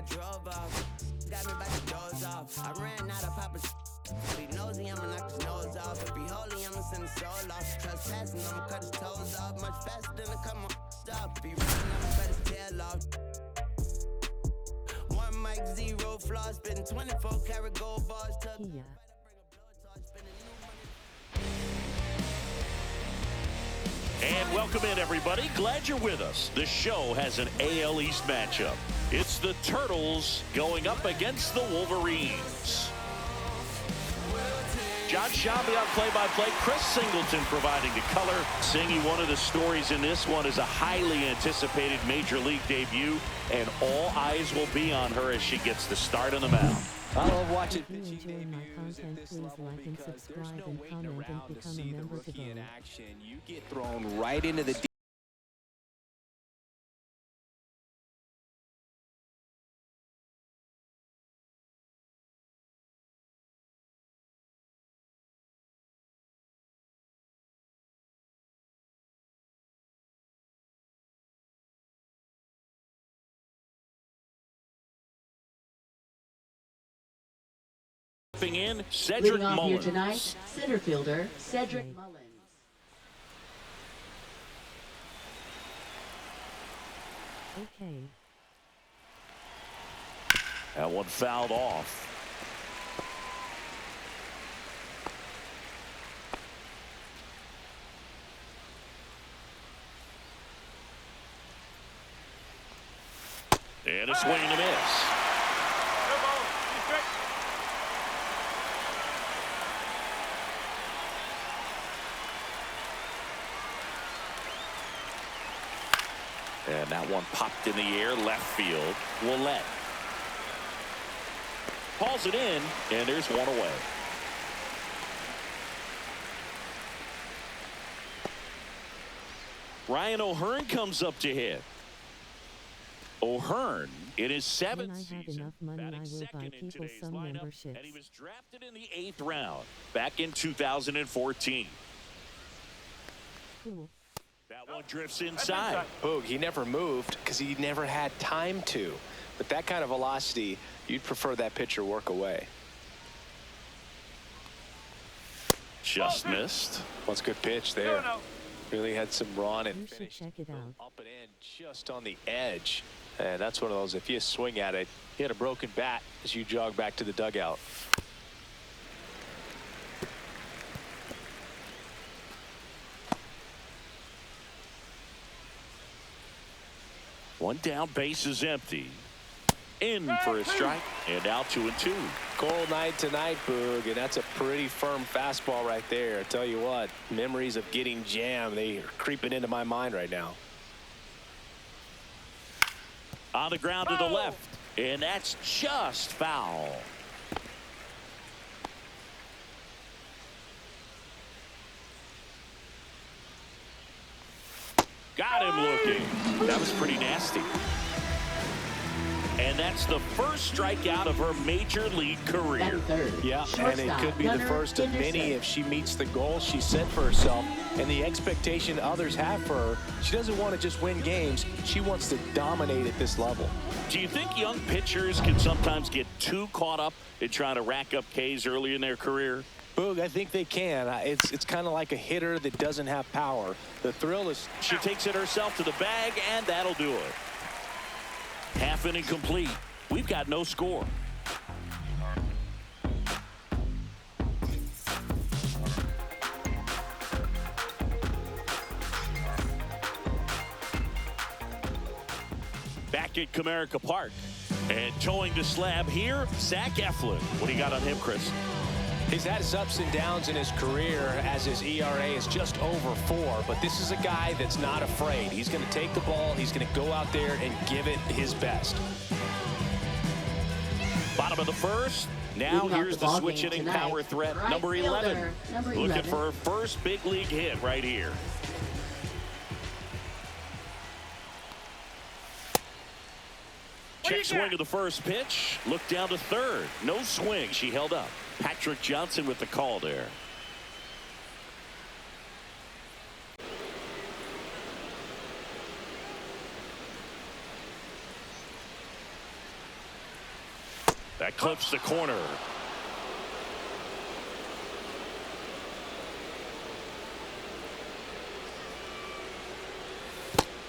drove off. Got me by the doors off. I ran out of Papa's. Be nosy, I'ma knock his nose off. If he holy, I'ma send his soul off. Trespassing, I'ma cut his toes off. Much faster than a come off. Be running, I'ma cut his tail off. One mic, zero flaws. Spitting 24 karat gold bars. Ncaa. And welcome in, everybody. Glad you're with us. The show has an AL East matchup. It's the Turtles going up against the Wolverines. John Shabby on play-by-play. Chris Singleton providing the color. Singy, one of the stories in this one is a highly anticipated Major League debut, and all eyes will be on her as she gets the start on the mound. I love watching pitching debuts at this level because there's no waiting around to see the rookie in action. You get thrown right into the deep. In Cedric Leading off here Mullins. tonight, center fielder Cedric Mullins. Okay. That one fouled off. And a swing and a miss. And that one popped in the air, left field. Willette hauls it in, and there's one away. Ryan O'Hearn comes up to hit. O'Hearn in his seventh When I have season, enough money, batting I will second buy in people today's some lineup, memberships. and he was drafted in the 8th round back in 2014. Cool. That one drifts inside. Boog, he never moved because he never had time to. But that kind of velocity, you'd prefer that pitcher work away. Just missed. Well, it's a good pitch there. Really had some run and You should finished check it out. up and in just on the edge. And that's one of those, if you swing at it, you had a broken bat as you jog back to the dugout. One down, base is empty. In for a strike, and now 2-2. Cold night tonight, Boog, and that's a pretty firm fastball right there. I tell you what, memories of getting jammed, they are creeping into my mind right now. On the ground to the left, and that's just foul. Got him looking. That was pretty nasty. And that's the first strikeout of her major league career. Yeah, and it could be the first of many if she meets the goal she set for herself and the expectation others have for her. She doesn't want to just win games. She wants to dominate at this level. Do you think young pitchers can sometimes get too caught up in trying to rack up Ks early in their career? Boog, I think they can. It's kind of like a hitter that doesn't have power. The thrill is... She takes it herself to the bag, and that'll do it. Half inning complete. We've got no score. Back at Comerica Park. And towing the slab here, Zach Eflin. What do you got on him, Chris? He's had his ups and downs in his career as his ERA is just over 4, but this is a guy that's not afraid. He's going to take the ball, he's going to go out there and give it his best. Bottom of the first. Now here's the switch hitting power threat, number 11. Looking for her first big league hit right here. Check swing of the first pitch. Look down to third. No swing. She held up. Patrick Johnson with the call there. That clips the corner.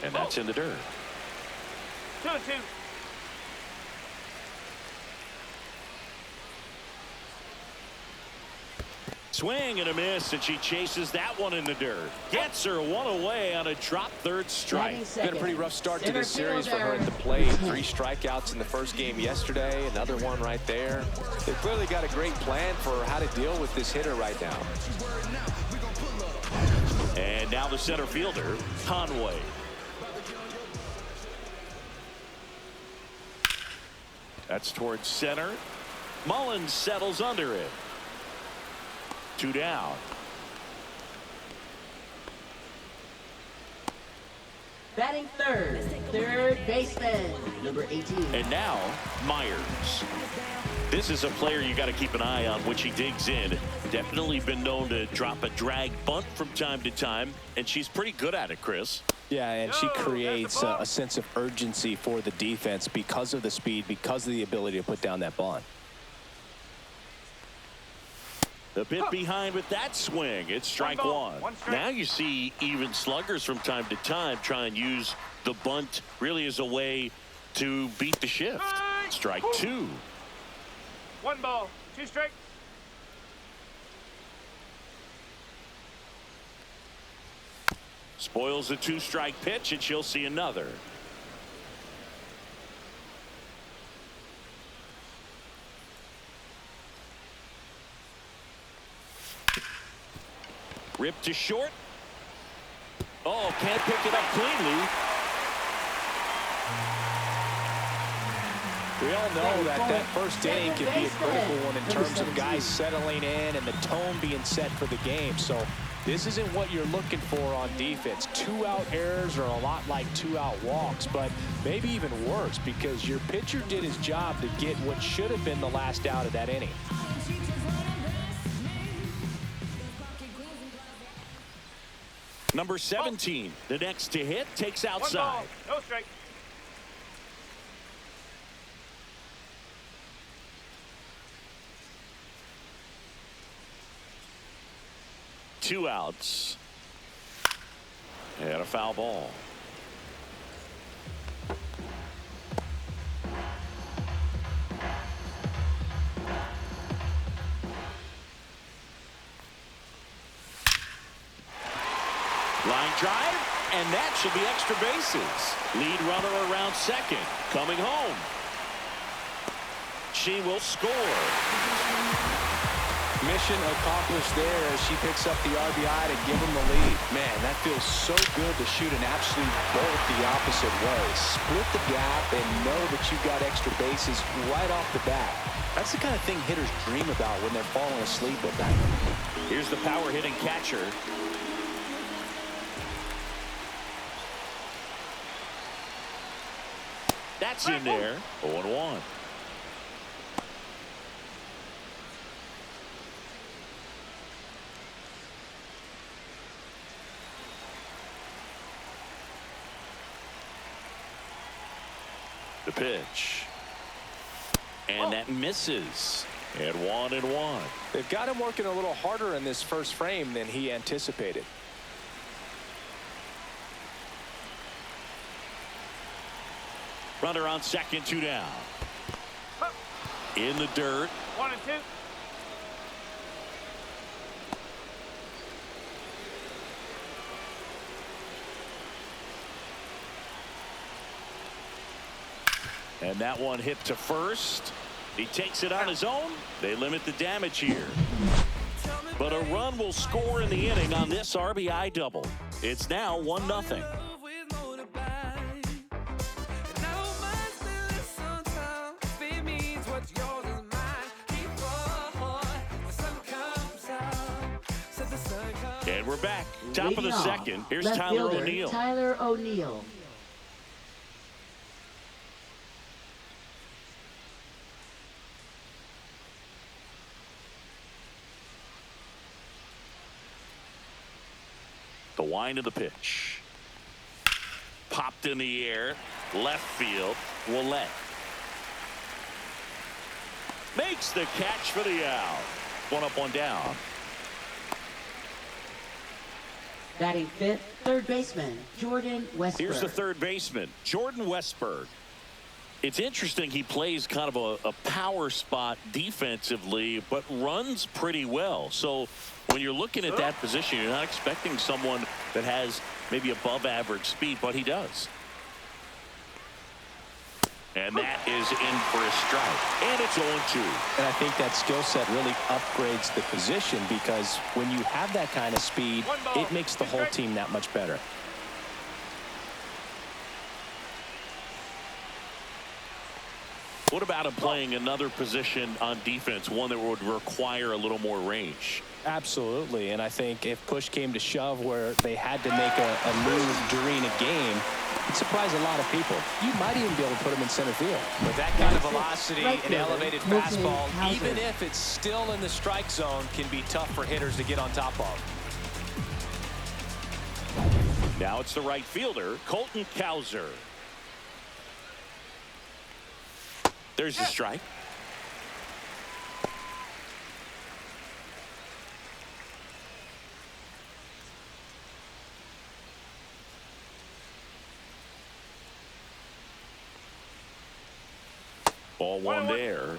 And that's in the dirt. 2-2. Swing and a miss, and she chases that one in the dirt. Gets her one away on a drop third strike. Been a pretty rough start to this series for her at the plate. 3 strikeouts in the first game yesterday. Another one right there. They've clearly got a great plan for how to deal with this hitter right now. And now the center fielder, Conway. That's towards center. Mullins settles under it. 2 down. Batting third baseman, number 18. And now, Myers. This is a player you got to keep an eye on when she digs in. Definitely been known to drop a drag bunt from time to time, and she's pretty good at it, Chris. Yeah, and she creates a sense of urgency for the defense because of the speed, because of the ability to put down that bunt. A bit behind with that swing. It's strike one. Now you see even sluggers from time to time try and use the bunt really as a way to beat the shift. Strike 2. 1 ball, 2 strikes. Spoils the 2-strike pitch, and she'll see another. Ripped to short. Oh, can't pick it up cleanly. We all know that first inning can be a critical one in terms of guys settling in and the tone being set for the game. So this isn't what you're looking for on defense. 2-out errors are a lot like 2-out walks, but maybe even worse because your pitcher did his job to get what should have been the last out of that inning. Number 17, the next to hit, takes outside. 1 ball, no strike. Two outs. And a foul ball. Line drive, and that should be extra bases. Lead runner around second, coming home. She will score. Mission accomplished there as she picks up the RBI to give them the lead. Man, that feels so good to shoot an absolute bolt the opposite way. Split the gap and know that you've got extra bases right off the bat. That's the kind of thing hitters dream about when they're falling asleep at night. Here's the power hitting catcher. That's in there. 0-1. The pitch. And that misses. And 1-1. They've got him working a little harder in this first frame than he anticipated. Runner on second, 2 down. In the dirt. 1 and 2. And that one hit to first. He takes it on his own. They limit the damage here. But a run will score in the inning on this RBI double. It's now 1-0. And we're back. Top of the second. Here's Tyler O'Neill. Tyler O'Neill. The wind of the pitch. Popped in the air. Left field. Willette. Makes the catch for the out. One up, one down. Batting fifth, third baseman, Jordan Westberg. Here's the third baseman, Jordan Westberg. It's interesting, he plays kind of a power spot defensively, but runs pretty well. So when you're looking at that position, you're not expecting someone that has maybe above average speed, but he does. And that is in for a strike. And it's 0-2. And I think that skill set really upgrades the position, because when you have that kind of speed, it makes the whole team that much better. What about him playing another position on defense, one that would require a little more range? Absolutely. And I think if push came to shove where they had to make a move during a game, it'd surprise a lot of people. You might even be able to put him in center field. With that kind of velocity and elevated fastball, even if it's still in the strike zone, can be tough for hitters to get on top of. Now it's the right fielder, Colton Cowser. There's the strike. Ball one there.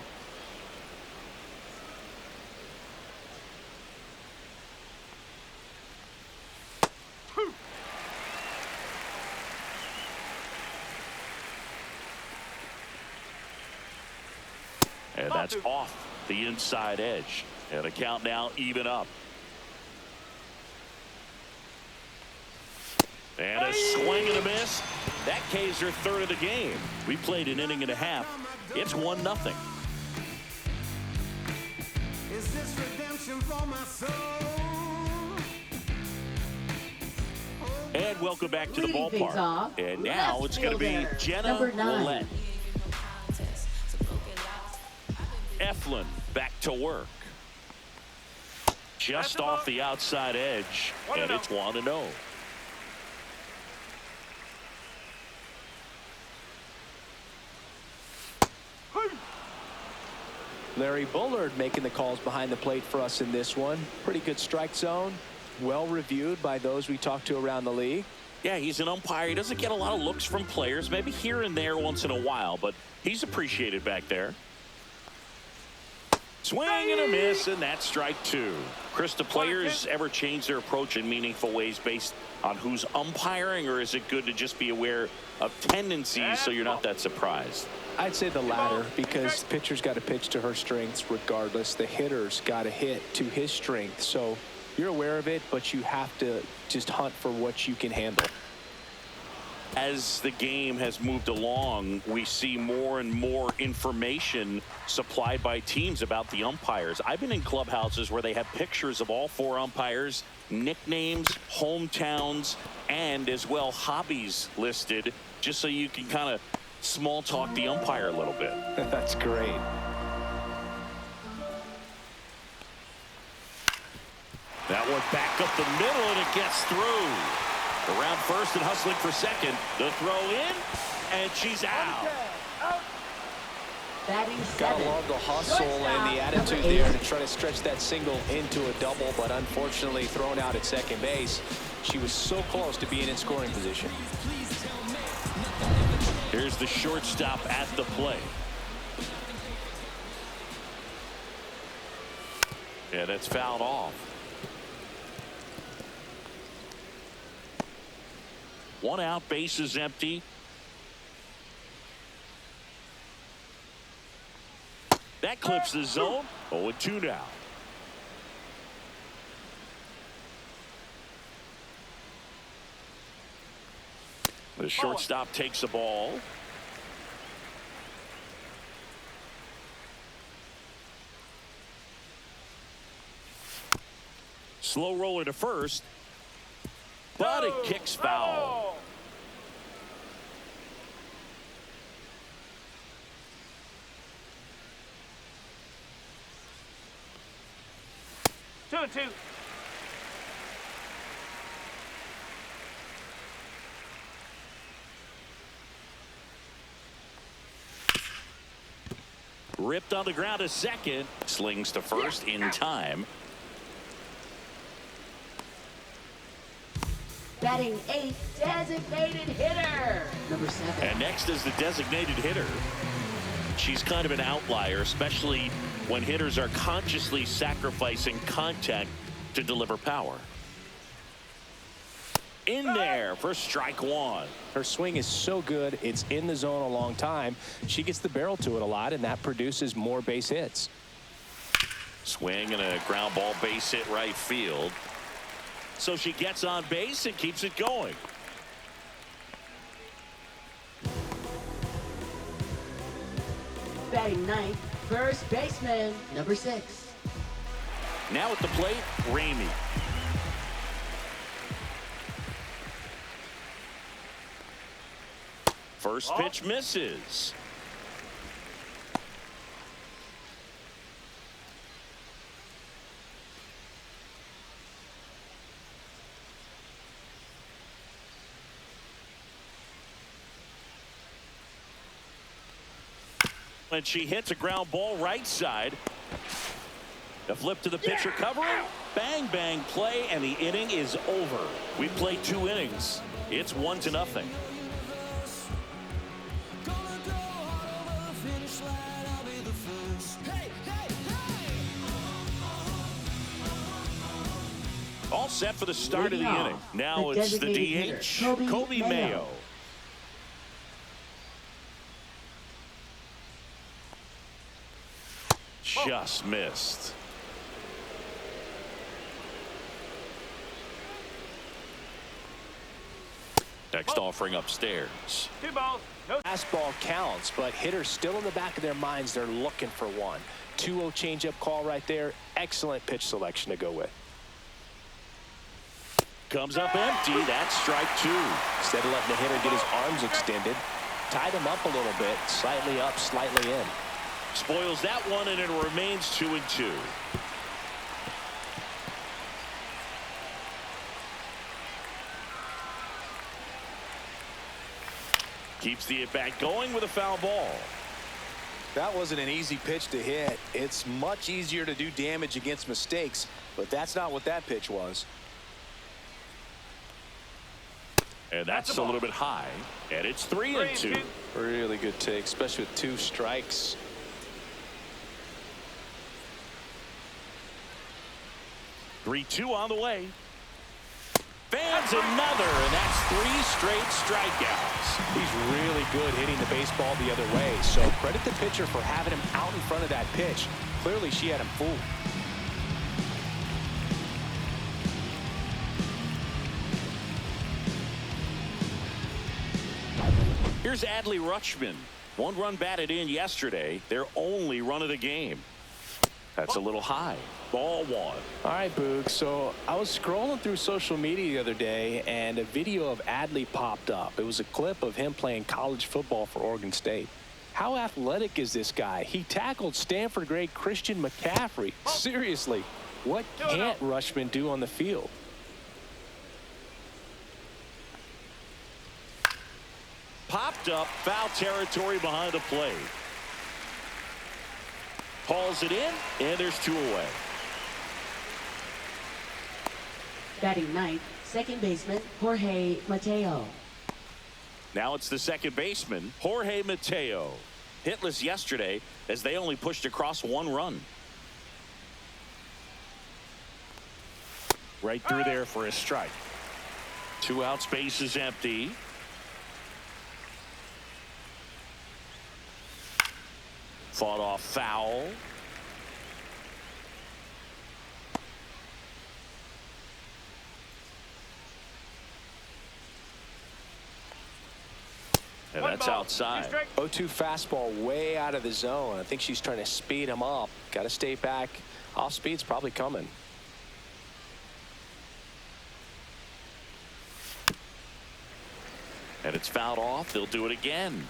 And that's off the inside edge. And the count now even up. And a swing and a miss. That K's their third of the game. We played an inning and a half. It's 1-0. Is this redemption for my soul? And welcome back to the Leading things ballpark. off, And now left it's going to be fielder, Jenna number 9. Willett. Eflin back to work. Just off the outside edge. And it's 1-0. Larry Bullard making the calls behind the plate for us in this one. Pretty good strike zone. Well reviewed by those we talked to around the league. Yeah, he's an umpire. He doesn't get a lot of looks from players, maybe here and there once in a while, but he's appreciated back there. Swing and a miss, and that's strike 2. Chris, do players ever change their approach in meaningful ways based on who's umpiring, or is it good to just be aware of tendencies so you're not that surprised? I'd say the latter, because the pitcher's got to pitch to her strengths regardless. The hitter's got to hit to his strength. So you're aware of it, but you have to just hunt for what you can handle. As the game has moved along, we see more and more information supplied by teams about the umpires. I've been in clubhouses where they have pictures of all 4 umpires, nicknames, hometowns, and as well hobbies listed, just so you can kind of small talk the umpire a little bit. That's great. That one back up the middle, and it gets through. Around first and hustling for second. The throw in, and she's out. Batting Gotta 7. love the hustle and the attitude Number 8. there to try to stretch that single into a double, but unfortunately thrown out at second base. She was so close to being in scoring position. Here's the shortstop at the plate. And it's fouled off. 1 out, base is empty. That clips the zone. 0-2 now. The shortstop takes the ball. Slow roller to first, but it kicks foul. Two and two. Ripped on the ground to second. Slings to first in time. Batting eighth, designated hitter, number 7. And next is the designated hitter. She's kind of an outlier, especially when hitters are consciously sacrificing contact to deliver power. In there for strike one. Her swing is so good, it's in the zone a long time. She gets the barrel to it a lot, and that produces more base hits. Swing and a ground ball base hit right field. So she gets on base and keeps it going. Batting ninth, first baseman, number 6. Now at the plate, Ramey. First pitch misses. And she hits a ground ball right side. The flip to the pitcher covering. Bang, bang play, and the inning is over. We played 2 innings. It's 1-0. All set for the start of the inning. Now it's the DH, Kobe Mayo. Just missed. Next offering upstairs. 2 balls. No. Fastball counts, but hitters still in the back of their minds, they're looking for one. 2-0 changeup call right there. Excellent pitch selection to go with. Comes up empty. That's strike 2. Instead of letting the hitter get his arms extended, tied him up a little bit, slightly up, slightly in. Spoils that one, and it remains 2-2. Keeps the at-bat going with a foul ball. That wasn't an easy pitch to hit. It's much easier to do damage against mistakes, but that's not what that pitch was. And that's a little bit high. And it's 3-2. Really good take, especially with 2 strikes. Three-2 on the way. Fans another, and that's 3 straight strikeouts. He's really good hitting the baseball the other way, so credit the pitcher for having him out in front of that pitch. Clearly, she had him fooled. Here's Adley Rutschman. 1 run batted in yesterday. Their only run of the game. That's a little high. Ball 1. All right, Boog. So I was scrolling through social media the other day, and a video of Adley popped up. It was a clip of him playing college football for Oregon State. How athletic is this guy? He tackled Stanford great Christian McCaffrey. Seriously, what can't Rutschman do on the field? Popped up, foul territory behind the plate. Hauls it in, and there's 2 away. Batting ninth, second baseman, Jorge Mateo. Now it's the second baseman, Jorge Mateo. Hitless yesterday as they only pushed across 1 run. Right through there for a strike. 2 outs, base is empty. Fought off foul. And that's outside. 0-2 fastball way out of the zone. I think she's trying to speed him up. Got to stay back. Off speed's probably coming. And it's fouled off. They'll do it again.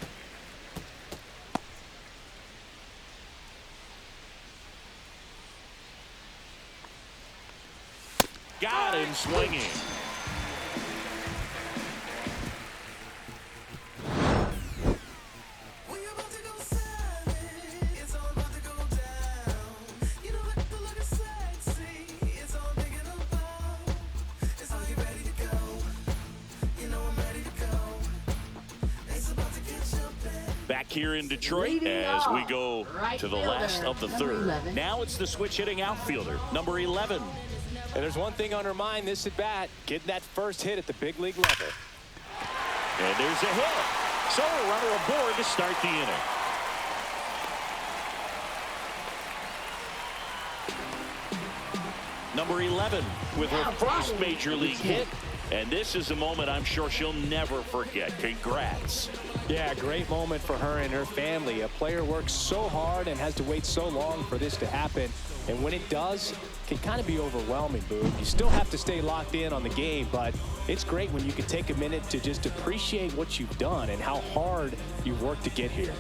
Got him swinging. Back here in Detroit as we go to the last of the third. Now it's the switch hitting outfielder, number 11. And there's one thing on her mind this at bat, getting that first hit at the big league level. And there's a hit. So a runner aboard to start the inning. Number 11 with her first major league hit. And this is a moment I'm sure she'll never forget. Congrats. Yeah, great moment for her and her family. A player works so hard and has to wait so long for this to happen. And when it does, it can kind of be overwhelming, Boo. You still have to stay locked in on the game, but it's great when you can take a minute to just appreciate what you've done and how hard you've worked to get here.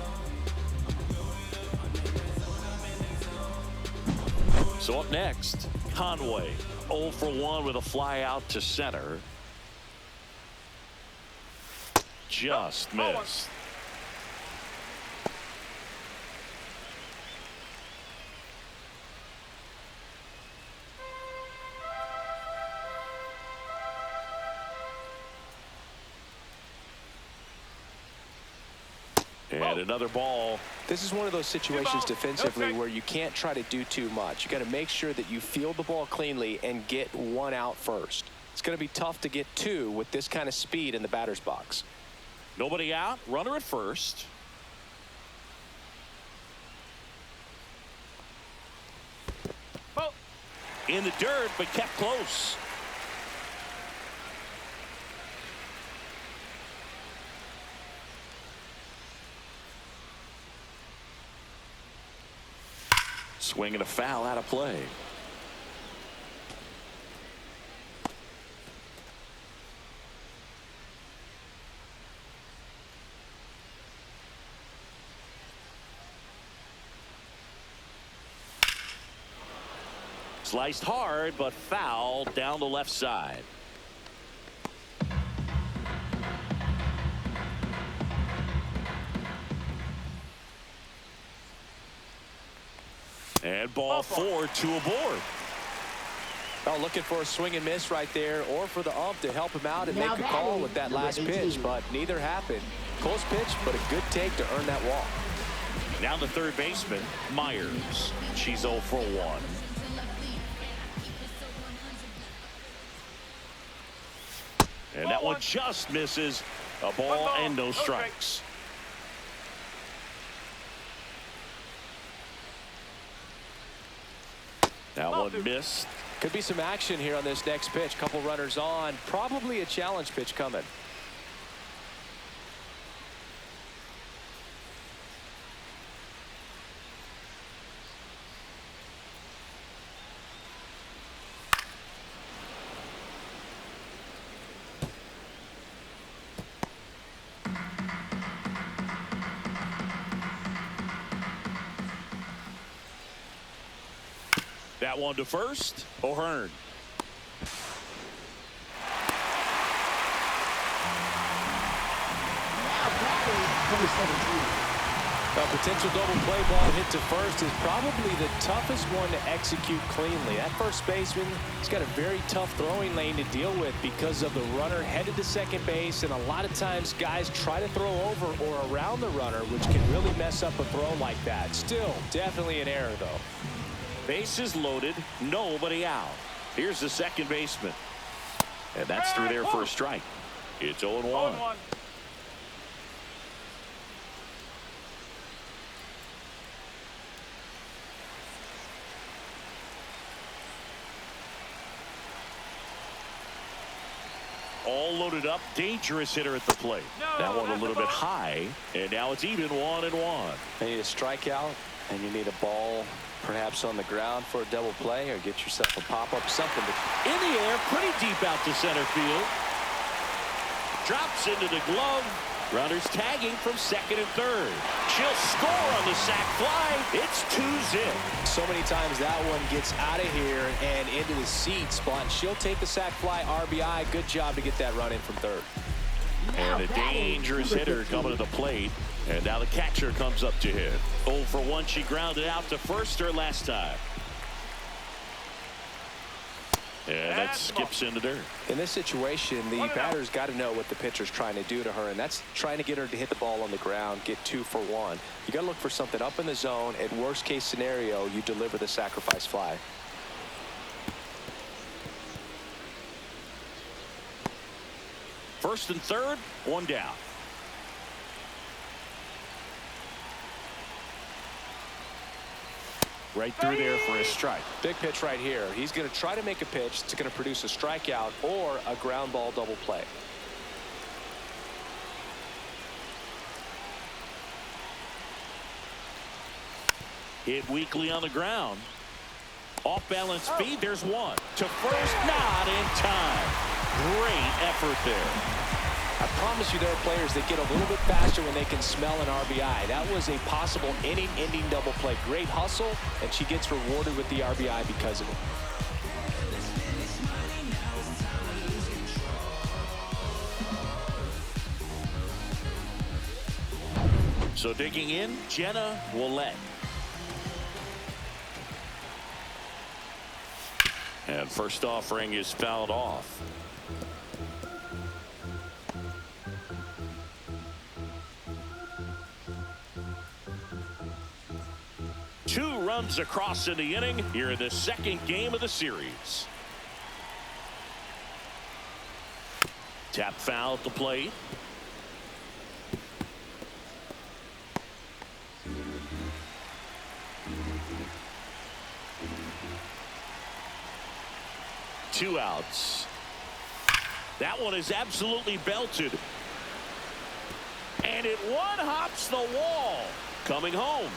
So up next, Conway, 0 for 1 with a fly out to center. Just missed. And another ball. This is one of those situations defensively where you can't try to do too much. You got to make sure that you field the ball cleanly and get one out first. It's going to be tough to get two with this kind of speed in the batter's box. Nobody out, runner at first. In the dirt, but kept close. Swing and a foul out of play. Sliced hard, but fouled down the left side. And ball 4, 2 aboard. Oh, looking for a swing and miss right there, or for the ump to help him out and make a call with that last pitch, but neither happened. Close pitch, but a good take to earn that walk. Now the third baseman, Myers. She's 0 for 1. And that one just misses. A ball and no strikes. That one missed. Could be some action here on this next pitch. Couple runners on. Probably a challenge pitch coming. That one to first. O'Hearn. A potential double play ball hit to first is probably the toughest one to execute cleanly. That first baseman has got a very tough throwing lane to deal with because of the runner headed to second base, and a lot of times guys try to throw over or around the runner, which can really mess up a throw like that. Still, definitely an error, though. Bases loaded, nobody out. Here's the second baseman. And that's through there for a strike. It's 0-1. All loaded up, dangerous hitter at the plate. That one a little bit high, and now it's even 1-1. You need a strikeout, and you need a ball perhaps on the ground for a double play, or get yourself a pop-up, something. In the air, pretty deep out to center field. Drops into the glove. Runners tagging from second and third. She'll score on the sac fly. It's 2-zip. So many times that one gets out of here and into the seat spot, and she'll take the sac fly RBI. Good job to get that run in from third. And a dangerous hitter coming to the plate. And now the catcher comes up to hit. 0 for 1. She grounded out to first her last time. And that skips into dirt. In this situation, the batter's got to know what the pitcher's trying to do to her, and that's trying to get her to hit the ball on the ground, get 2 for 1. You got to look for something up in the zone. At worst case scenario, you deliver the sacrifice fly. First and third, 1 down. Right through there for a strike. Big pitch right here. He's going to try to make a pitch that's going to produce a strikeout or a ground ball double play. Hit weakly on the ground. Off balance feed. There's one. To first, not in time. Great effort there. I promise you there are players that get a little bit faster when they can smell an RBI. That was a possible inning-ending double play. Great hustle, and she gets rewarded with the RBI because of it. So digging in, Ncaa Willett. And first offering is fouled off. Two runs across in the inning here in the second game of the series. Tap foul at the plate. Two outs. That one is absolutely belted. And it one hops the wall. Coming home.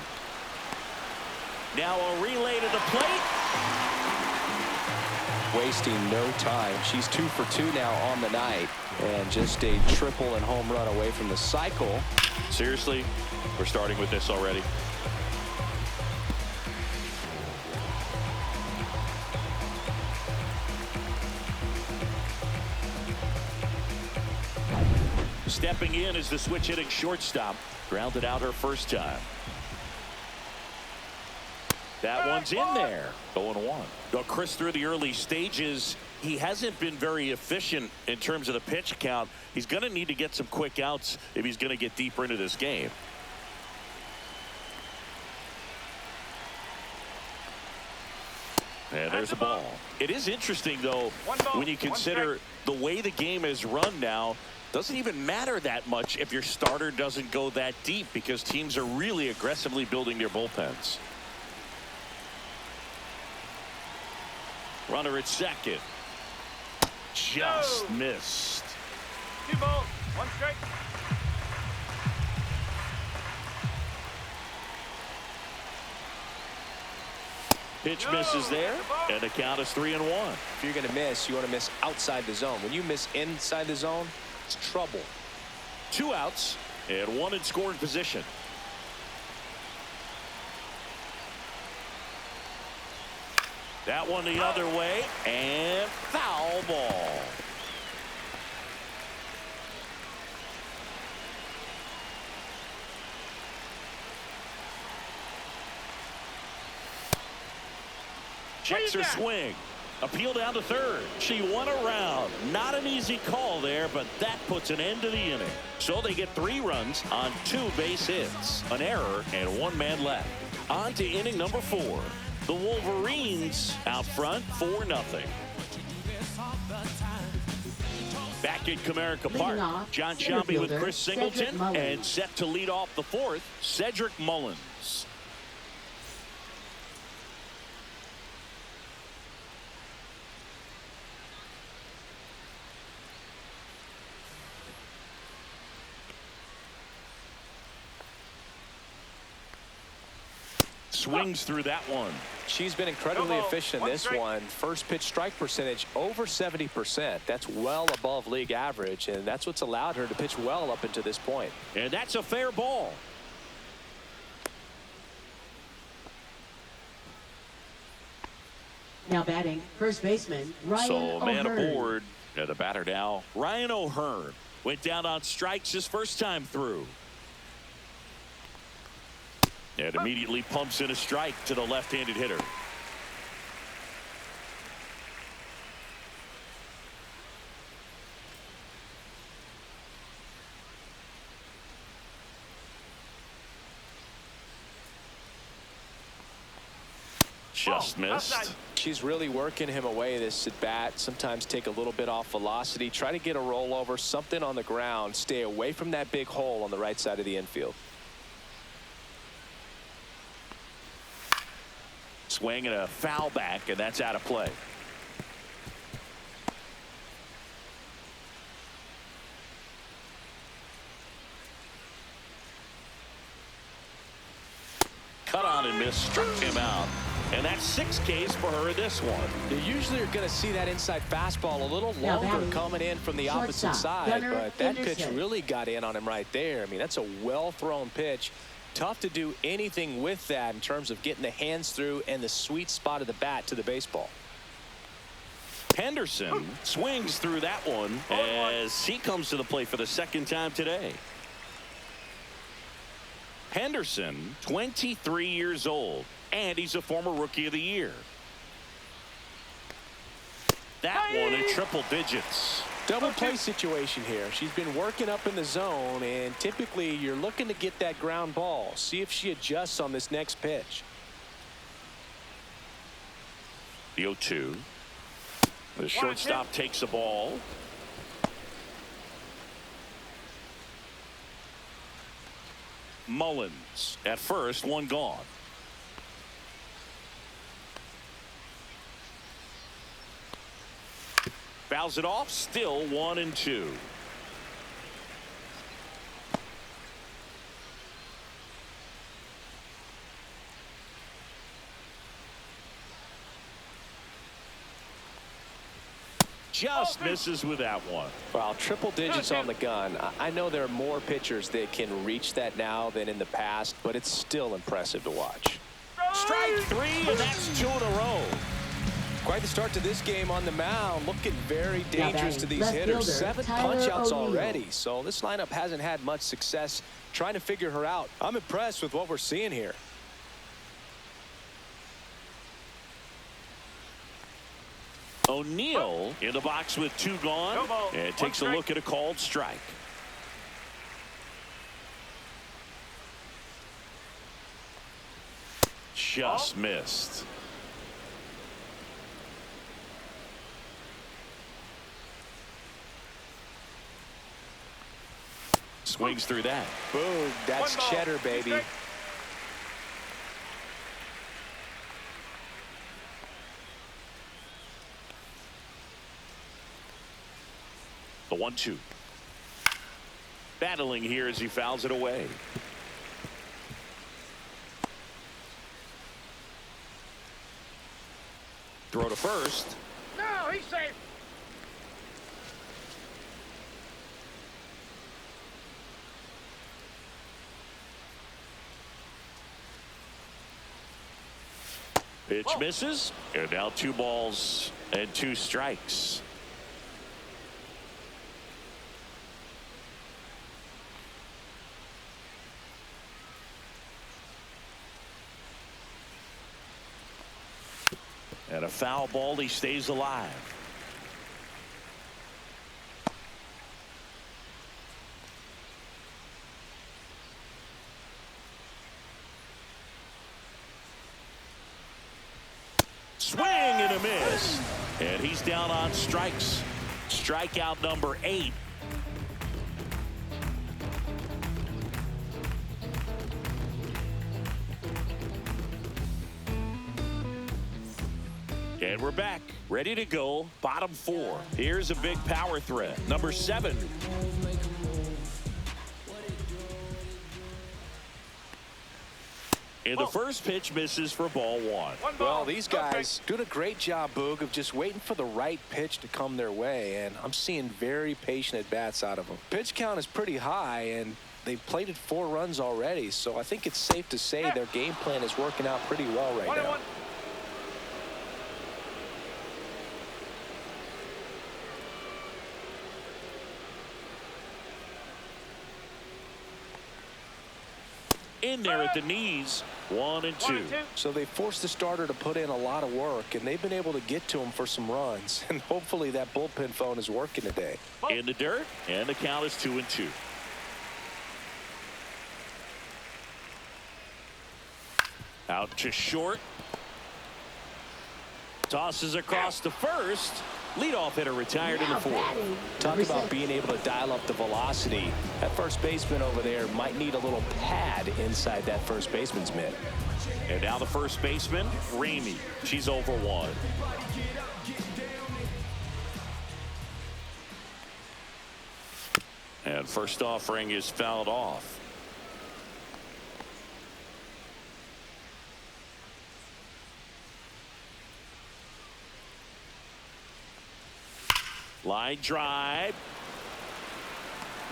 Now a relay to the plate. Wasting no time. She's 2 for 2 now on the night. And just a triple and home run away from the cycle. Seriously, we're starting with this already. Stepping in is the switch hitting shortstop. Grounded out her first time. That one's in there. 0-1. Well, Chris, through the early stages, he hasn't been very efficient in terms of the pitch count. He's going to need to get some quick outs if he's going to get deeper into this game. And there's a ball. It is interesting, though, when you consider the way the game is run now. Doesn't even matter that much if your starter doesn't go that deep because teams are really aggressively building their bullpens. Runner at second. Just missed. 2 balls, 1 strike. Pitch misses there, and the count is 3-1. If you're going to miss, you want to miss outside the zone. When you miss inside the zone, it's trouble. 2 outs and 1 in scoring position. That one the other way, and foul ball. Checks her swing. Appeal down to third. She won a round. Not an easy call there, but that puts an end to the inning. So they get 3 runs on 2 base hits, an error, and 1 man left. On to inning number 4. The Wolverines out front 4-0. Back at Comerica Park, John Shelby with Chris Singleton, and set to lead off the 4th, Cedric Mullins. Swings through that one. She's been incredibly efficient in this one. First pitch strike percentage over 70%. That's well above league average, and that's what's allowed her to pitch well up until this point. And that's a fair ball. Now batting, first baseman, Ryan So a man O'Hearn. aboard. And the batter now, Ryan O'Hearn. Went down on strikes his first time through. And immediately pumps in a strike to the left-handed hitter. Just missed. She's really working him away this at bat. Sometimes take a little bit off velocity. Try to get a rollover, something on the ground. Stay away from that big hole on the right side of the infield. Swing and a foul back, and that's out of play. Cut on and miss, struck him out. And that's 6 Ks for her in this one. You usually are going to see that inside fastball a little longer coming in from the opposite side, but that pitch really got in on him right there. I mean, that's a well-thrown pitch. Tough to do anything with that in terms of getting the hands through and the sweet spot of the bat to the baseball. Henderson swings through that one as he comes to the plate for the 2nd time today. Henderson, 23 years old, and he's a former Rookie of the Year. That one in triple digits. Double play situation here. She's been working up in the zone, and typically you're looking to get that ground ball. See if she adjusts on this next pitch. The 0-2. The shortstop takes the ball. Mullins at first, one gone. Fouls it off, still 1-2. Just misses with that one. Well, triple digits on the gun. I know there are more pitchers that can reach that now than in the past, but it's still impressive to watch. Strike 3, and that's 2 in a row. Quite the start to this game on the mound. Looking very dangerous to these hitters. 7 punch-outs already, so this lineup hasn't had much success trying to figure her out. I'm impressed with what we're seeing here. O'Neill in the box with 2 gone, and takes a look at a called strike. Just missed. Swings through that. Boom, that's cheddar, baby. The 1-2. Battling here as he fouls it away. Throw to first. No, he's safe. Pitch misses, and now 2 balls and 2 strikes. And a foul ball, he stays alive. Swing and a miss. And he's down on strikes. Strikeout number 8. And we're back, ready to go. Bottom 4. Here's a big power threat. Number 7. And the first pitch misses for ball 1. Well, these guys doing a great job, Boog, of just waiting for the right pitch to come their way, and I'm seeing very patient at-bats out of them. Pitch count is pretty high, and they've plated 4 runs already, so I think it's safe to say their game plan is working out pretty well right now. In there at the knees, 1-2. So they forced the starter to put in a lot of work, and they've been able to get to him for some runs. And hopefully that bullpen phone is working today. In the dirt, and the count is 2-2. Out to short. Tosses across to first. Leadoff hitter retired in the fourth. Talk about being able to dial up the velocity. That first baseman over there might need a little pad inside that first baseman's mitt. And now the first baseman, Ramey. She's over 1. And first offering is fouled off. Line drive.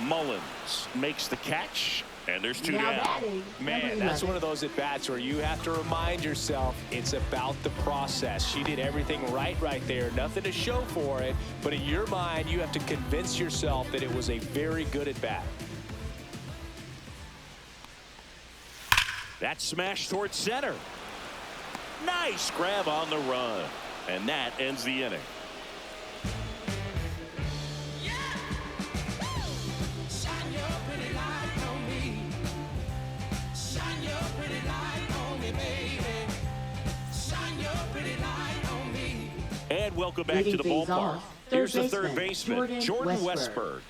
Mullins makes the catch, and there's 2 down. Man, that's one of those at-bats where you have to remind yourself it's about the process. She did everything right there. Nothing to show for it, but in your mind, you have to convince yourself that it was a very good at-bat. That smash towards center. Nice grab on the run, and that ends the inning. And welcome back to the ballpark. Here's the third baseman, Jordan Westberg.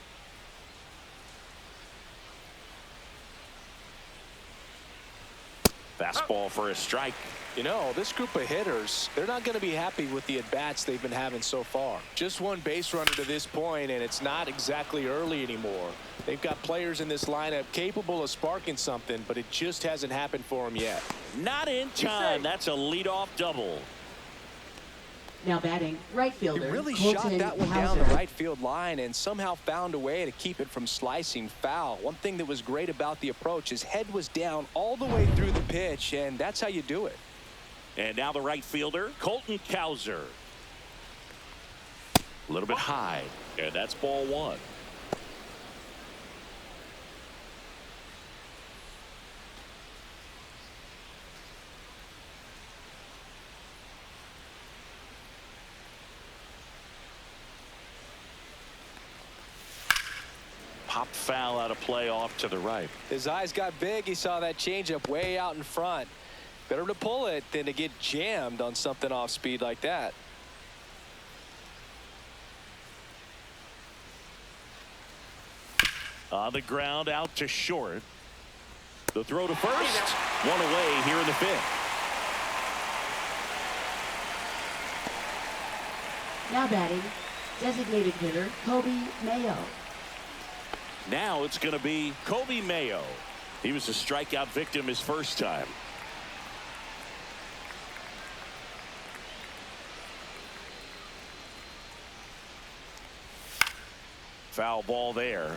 Fastball for a strike. You know, this group of hitters, they're not going to be happy with the at-bats they've been having so far. Just one base runner to this point, and it's not exactly early anymore. They've got players in this lineup capable of sparking something, but it just hasn't happened for them yet. Not in time. That's a leadoff double. Now batting, right fielder. He really Colton shot that one Hauser. down the right field line and somehow found a way to keep it from slicing foul. One thing that was great about the approach, his head was down all the way through the pitch, and that's how you do it. And now the right fielder, Colton Hauser. A little bit high, and that's ball 1. Popped foul out of play off to the right. His eyes got big. He saw that changeup way out in front. Better to pull it than to get jammed on something off speed like that. On the ground, out to short. The throw to first. One away here in the 5th. Now batting, designated hitter Kobe Mayo. Now it's going to be Kobe Mayo. He was a strikeout victim his first time. Foul ball there.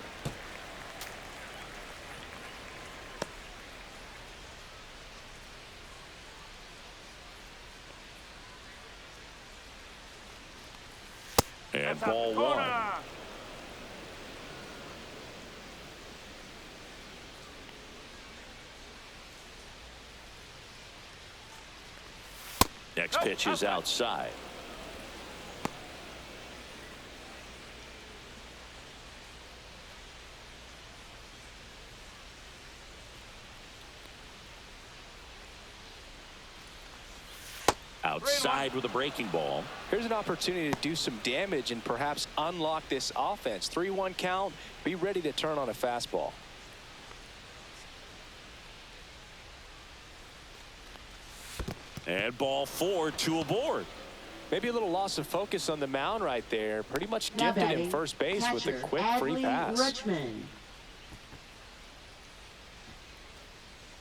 And ball 1. Next pitch is outside. Outside with a breaking ball. Here's an opportunity to do some damage and perhaps unlock this offense. 3-1 count. Be ready to turn on a fastball. And ball 4, 2 aboard. Maybe a little loss of focus on the mound right there. Pretty much Now gifted batting, him first base with a catcher, quick free Adley pass. Rutschman.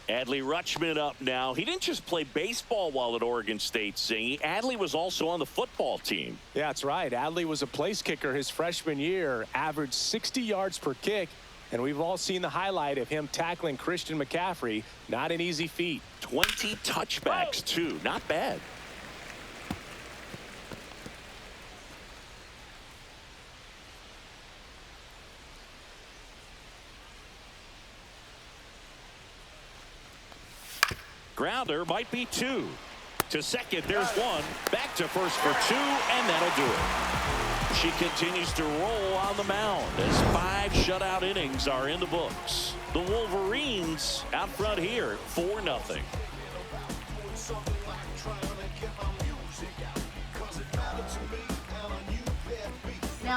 Adley Rutschman up now. He didn't just play baseball while at Oregon State, Singy. Adley was also on the football team. Yeah, that's right. Adley was a place kicker his freshman year, averaged 60 yards per kick, and we've all seen the highlight of him tackling Christian McCaffrey. Not an easy feat. 20 touchbacks, too. Not bad. Grounder might be 2. To second, there's 1. Back to first for 2, and that'll do it. She continues to roll on the mound as 5 shutout innings are in the books. The Wolverines out front here, 4-0.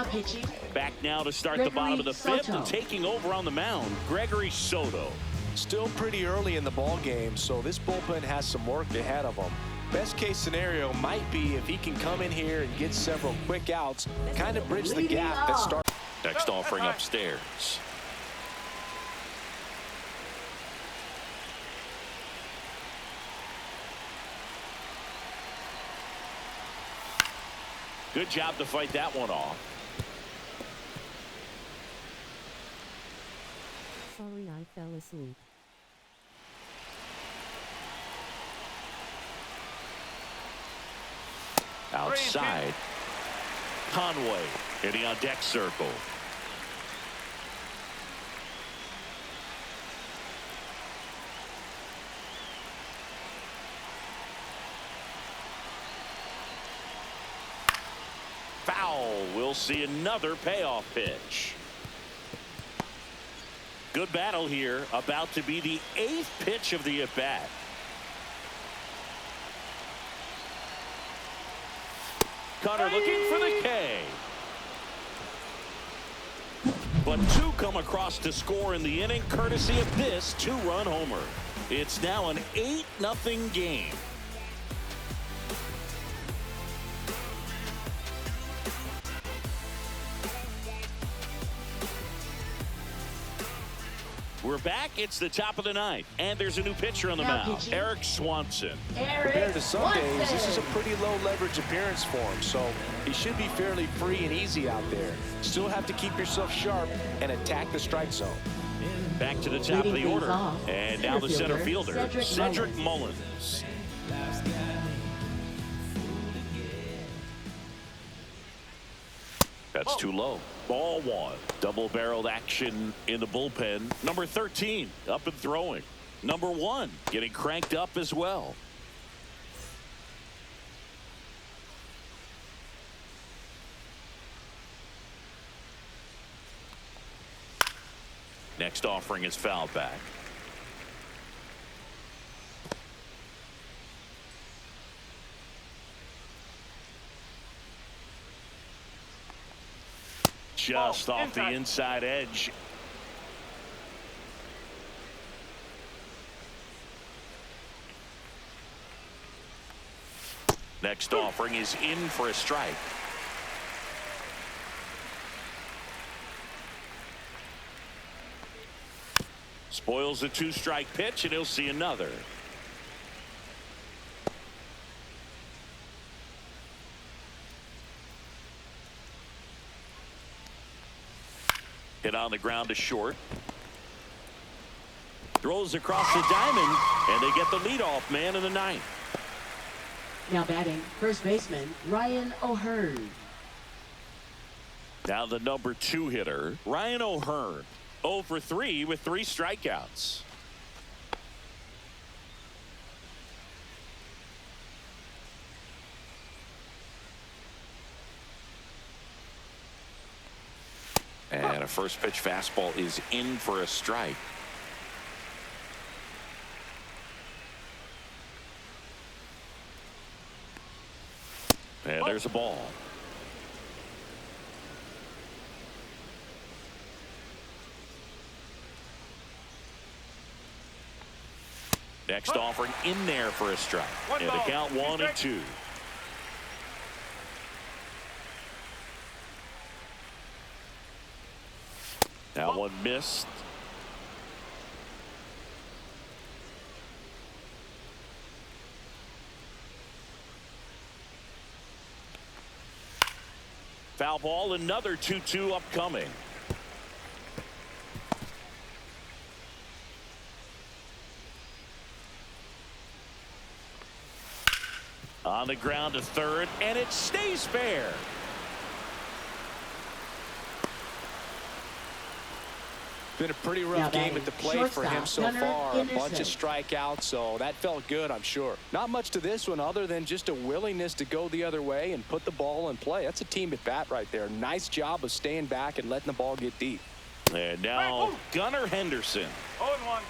Now pitching. Back now to start the bottom of the fifth and taking over on the mound, Gregory Soto. Still pretty early in the ball game, so this bullpen has some work ahead of them. Best case scenario might be if he can come in here and get several quick outs, kind of bridge the gap that starts. Next offering upstairs. Good job to fight that one off. Sorry, I fell asleep. Outside. Conway hitting on deck circle. Foul. We'll see another payoff pitch. Good battle here. About to be the 8th pitch of the at-bat. Cutter looking for the K. But 2 come across to score in the inning, courtesy of this 2-run homer. It's now an 8-0 game. We're back. It's the top of the 9th, and there's a new pitcher on the mound, Eric Swanson. Compared to some days, this is a pretty low leverage appearance for him, so he should be fairly free and easy out there. Still have to keep yourself sharp and attack the strike zone. Back to the top of the order, and now the center fielder, Cedric Mullins. That's too low. Ball 1. Double-barreled action in the bullpen. Number 13 up and throwing. Number 1 getting cranked up as well. Next offering is fouled back. Just off the inside edge. Next offering is in for a strike. Spoils a 2-strike pitch, and he'll see another. Hit on the ground to short. Throws across the diamond, and they get the leadoff man in the 9th. Now batting, first baseman, Ryan O'Hearn. Now the number 2 hitter, Ryan O'Hearn. 0 for 3 with 3 strikeouts. And a first pitch fastball is in for a strike. And there's a ball. Next offering in there for a strike. And the count 1-2. Now one missed. Foul ball, another 2-2 upcoming. On the ground to third, and it stays fair. Been a pretty rough game at the plate for him so far. A bunch of strikeouts, so that felt good, I'm sure. Not much to this one other than just a willingness to go the other way and put the ball in play. That's a team at bat right there. Nice job of staying back and letting the ball get deep. And now Gunnar Henderson. 0-1.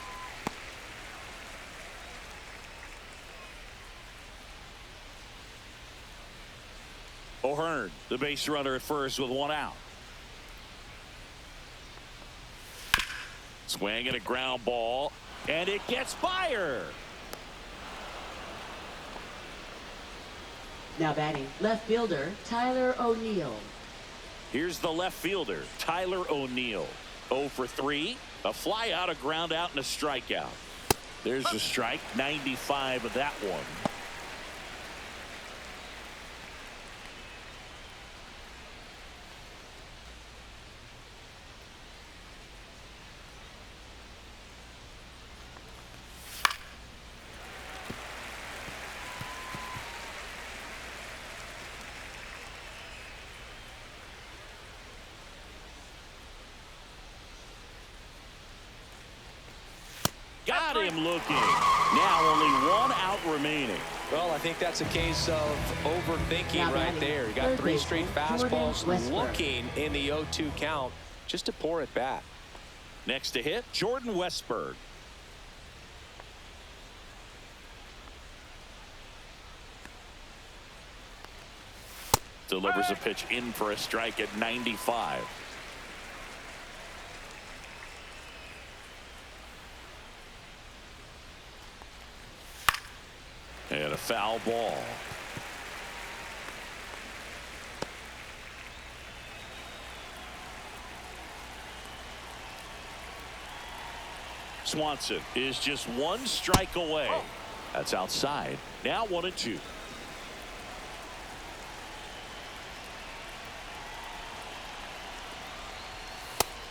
O'Hearn, the base runner at first with 1 out. Swing and a ground ball, and it gets by her. Now batting, left fielder, Tyler O'Neill. Here's the left fielder, Tyler O'Neill. 0 for 3, a fly out, a ground out, and a strikeout. There's a strike, 95 of that one. Got him looking. Now only 1 out remaining. Well, I think that's a case of overthinking right there. You got 3 straight fastballs looking in the 0-2 count just to pour it back. Next to hit, Jordan Westberg. Delivers a pitch in for a strike at 95. And a foul ball. Swanson is just 1 strike away. That's outside. Now 1-2.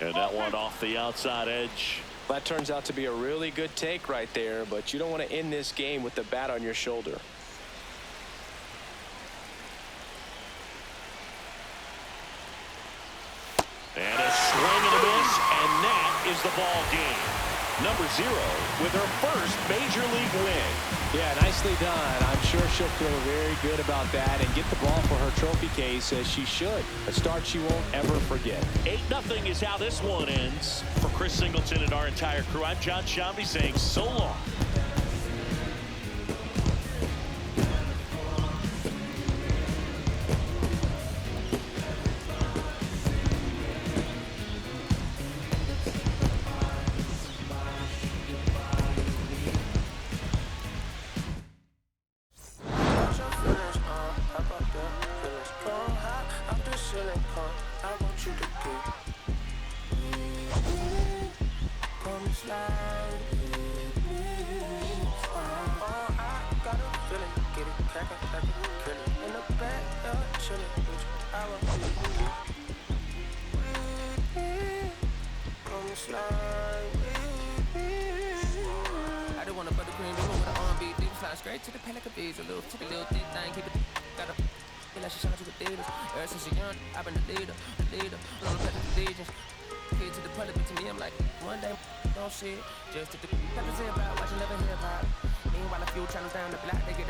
And that one off the outside edge. That turns out to be a really good take right there, but you don't want to end this game with the bat on your shoulder. And a swing and a miss, and that is the ball game. Number 0 with her first major league win. Yeah, nicely done. I'm sure she'll feel very good about that and get the ball for her trophy case as she should. A start she won't ever forget. 8-0 is how this one ends. For Chris Singleton and our entire crew, I'm John Shambi saying so long. I don't want to buttercream woman with an R&B deep slide straight to the pen like a bees. A little tippy, little thick thing, keep it. Got a feel like she shot you with Adidas. Ever since you're young, I've been the leader. Little pet of allegiance. Kid to the public, but to me, I'm like, one day, don't shit. Just to the represent about watching never hip hop. Meanwhile, a few channels down the block, they get